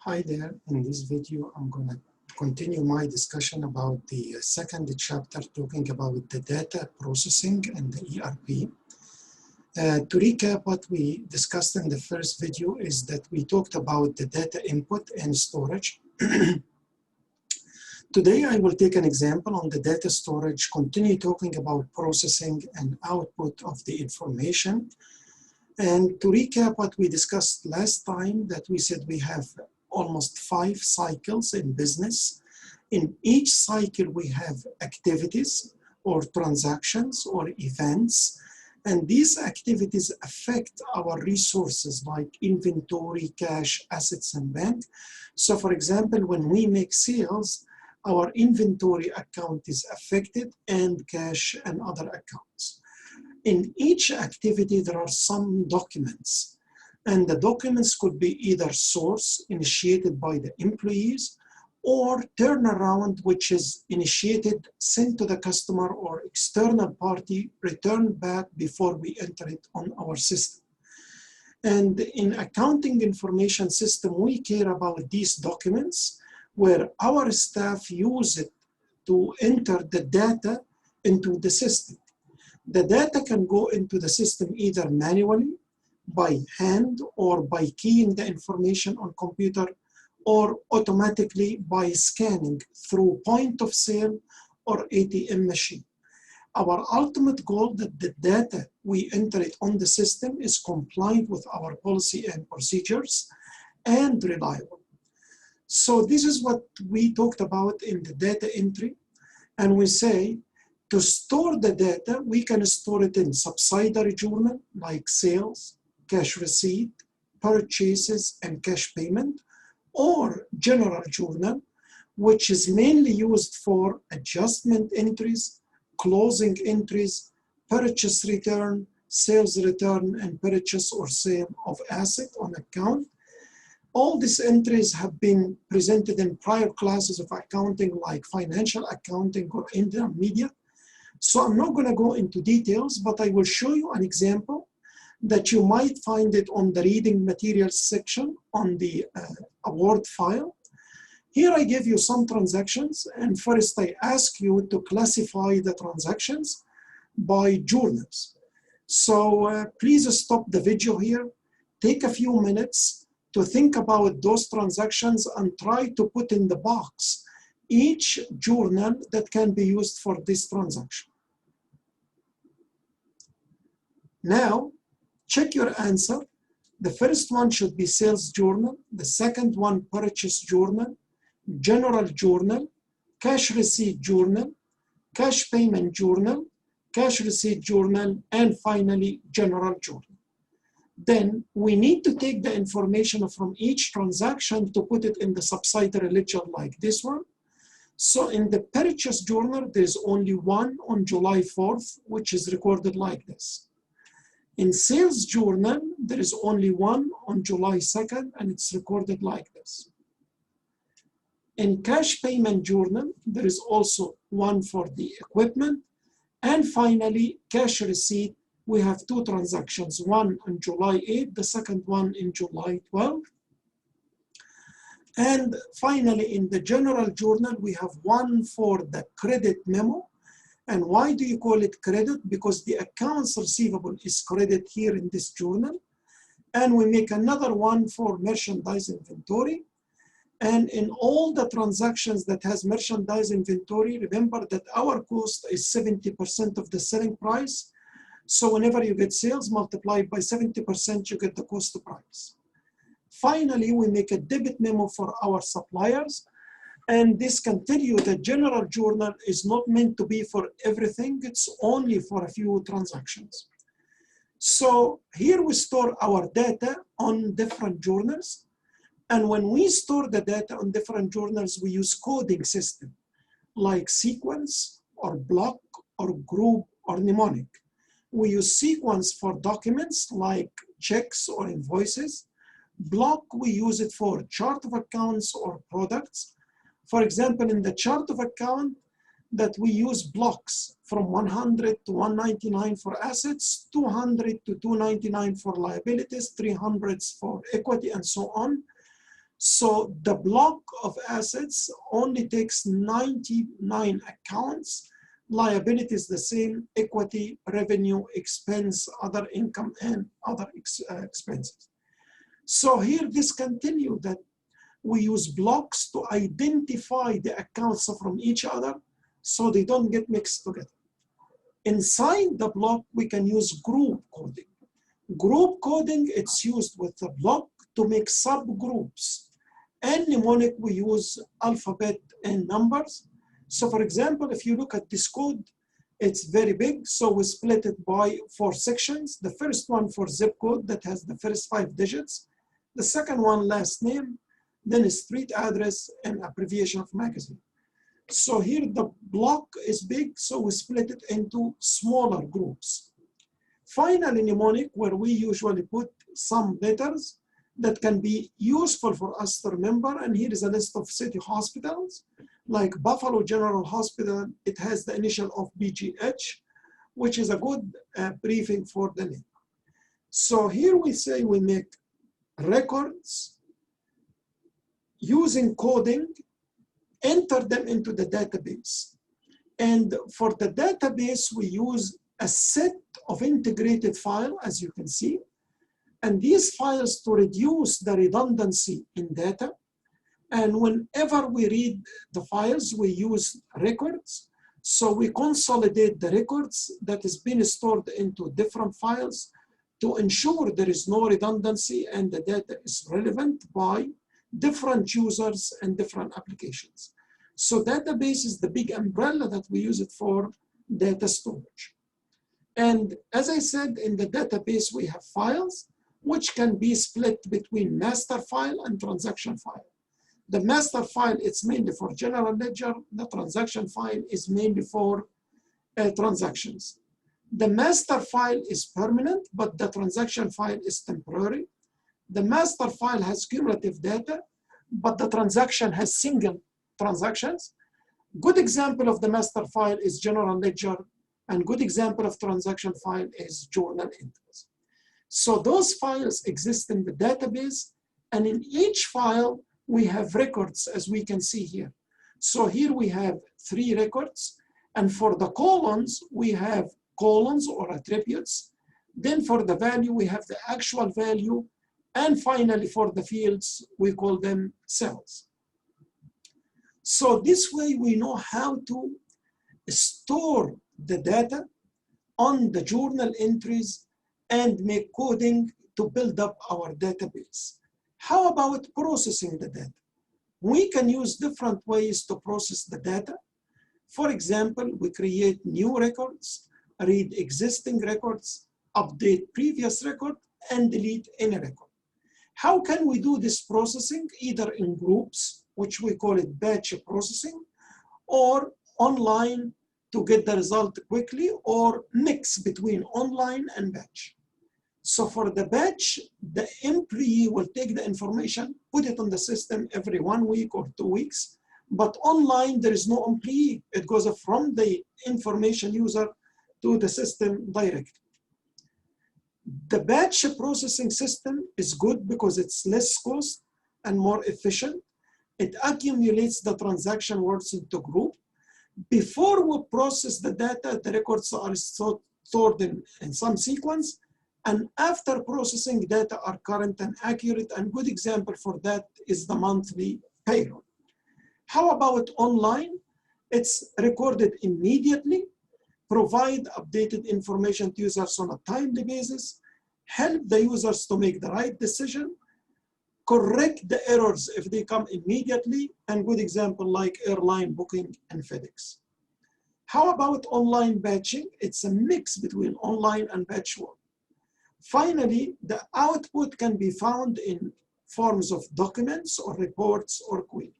Hi there. In this video, I'm going to continue my discussion about the second chapter talking about the data processing and the ERP. To recap what we discussed in the first video is that we talked about the data input and storage. Today, I will take an example on the data storage, continue talking about processing and output of the information. And to recap what we discussed last time, that we said we have almost 5 cycles in business. In each cycle, we have activities or transactions or events. And these activities affect our resources like inventory, cash, assets, and bank. So for example, when we make sales, our inventory account is affected and cash and other accounts. In each activity, there are some documents. And the documents could be either source initiated by the employees or turnaround, which is initiated, sent to the customer or external party, returned back before we enter it on our system. And in accounting information system, we care about these documents where our staff use it to enter the data into the system. The data can go into the system either manually, by hand, or by keying the information on computer, or automatically by scanning through point of sale or ATM machine. Our ultimate goal that the data we enter it on the system is compliant with our policy and procedures and reliable. So this is what we talked about in the data entry. And we say, to store the data, we can store it in subsidiary journal like sales, cash receipt, purchases, and cash payment, or general journal, which is mainly used for adjustment entries, closing entries, purchase return, sales return, and purchase or sale of asset on account. All these entries have been presented in prior classes of accounting like financial accounting or intermediate. So I'm not going to go into details, but I will show you an example that you might find it on the reading materials section on the award file. Here I give you some transactions, and first I ask you to classify the transactions by journals. So please stop the video here, take a few minutes to think about those transactions and try to put in the box each journal that can be used for this transaction. Now, check your answer. The first one should be sales journal. The second one, purchase journal, general journal, cash receipt journal, cash payment journal, cash receipt journal, and finally, general journal. Then we need to take the information from each transaction to put it in the subsidiary ledger like this one. So in the purchase journal, there's only one on July 4th, which is recorded like this. In sales journal, there is only one on July 2nd, and it's recorded like this. In cash payment journal, there is also one for the equipment. And finally, cash receipt, we have 2 transactions, one on July 8th, the second one in July 12th. And finally, in the general journal, we have one for the credit memo. And why do you call it credit? Because the accounts receivable is credit here in this journal. And we make another one for merchandise inventory. And in all the transactions that has merchandise inventory, remember that our cost is 70% of the selling price. So whenever you get sales multiplied by 70%, you get the cost price. Finally, we make a debit memo for our suppliers. And this can tell you that general journal is not meant to be for everything. It's only for a few transactions. So here we store our data on different journals. And when we store the data on different journals, we use coding system like sequence or block or group or mnemonic. We use sequence for documents like checks or invoices. Block, we use it for chart of accounts or products. For example, in the chart of account, that we use blocks from 100 to 199 for assets, 200 to 299 for liabilities, 300 for equity, and so on. So the block of assets only takes 99 accounts. Liability is the same: equity, revenue, expense, other income, and other expenses. So here discontinue that we use blocks to identify the accounts from each other so they don't get mixed together. Inside the block, we can use group coding. Group coding, it's used with the block to make subgroups. And mnemonic, we use alphabet and numbers. So for example, if you look at this code, it's very big. So we split it by 4 sections. The first one for zip code that has the first 5 digits. The second one, last name, then street address and abbreviation of magazine. So here the block is big, so we split it into smaller groups. Finally, mnemonic, where we usually put some letters that can be useful for us to remember. And here is a list of city hospitals, like Buffalo General Hospital. It has the initial of BGH, which is a good briefing for the name. So here we say we make records using coding, enter them into the database. And for the database, we use a set of integrated files, as you can see. And these files to reduce the redundancy in data. And whenever we read the files, we use records. So we consolidate the records that is being stored into different files to ensure there is no redundancy and the data is relevant by different users and different applications. So database is the big umbrella that we use it for data storage. And as I said, in the database, we have files which can be split between master file and transaction file. The master file, it's mainly for general ledger. The transaction file is mainly for transactions. The master file is permanent, but the transaction file is temporary. The master file has cumulative data, but the transaction has single transactions. Good example of the master file is general ledger, and good example of transaction file is journal entries. So those files exist in the database, and in each file, we have records, as we can see here. So here we have 3 records, and for the columns, we have columns or attributes. Then for the value, we have the actual value, and finally for the fields, we call them cells. So this way, we know how to store the data on the journal entries and make coding to build up our database. How about processing the data? We can use different ways to process the data. For example, we create new records, read existing records, update previous record, and delete any record. How can we do this processing? Either in groups, which we call it batch processing, or online to get the result quickly, or mix between online and batch. So for the batch, the employee will take the information, put it on the system every 1 week or 2 weeks. But online, there is no employee. It goes from the information user to the system directly. The batch processing system is good because it's less cost and more efficient. It accumulates the transaction words into group. Before we process the data, the records are stored in some sequence. And after processing, data are current and accurate. And good example for that is the monthly payroll. How about online? It's recorded immediately, provide updated information to users on a timely basis, help the users to make the right decision, correct the errors if they come immediately, and good example like airline booking and FedEx. How about online batching? It's a mix between online and batch work. Finally, the output can be found in forms of documents or reports or query.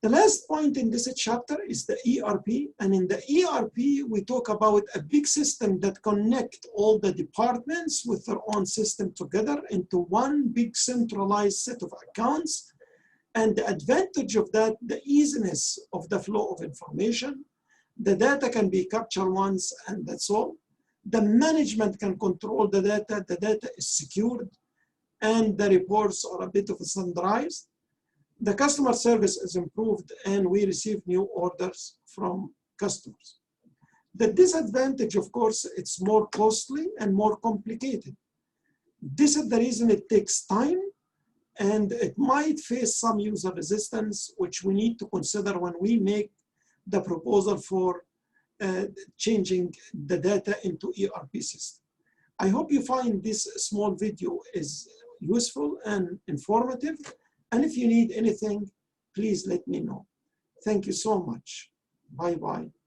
The last point in this chapter is the ERP. And in the ERP, we talk about a big system that connects all the departments with their own system together into one big centralized set of accounts. And the advantage of that, the easiness of the flow of information. The data can be captured once and that's all. The management can control the data is secured. and the reports are a bit of a standardized. The customer service is improved and we receive new orders from customers. The disadvantage, of course, it's more costly and more complicated. This is the reason it takes time and it might face some user resistance, which we need to consider when we make the proposal for changing the data into ERP system. I hope you find this small video is useful and informative. And if you need anything, please let me know. Thank you so much. Bye-bye.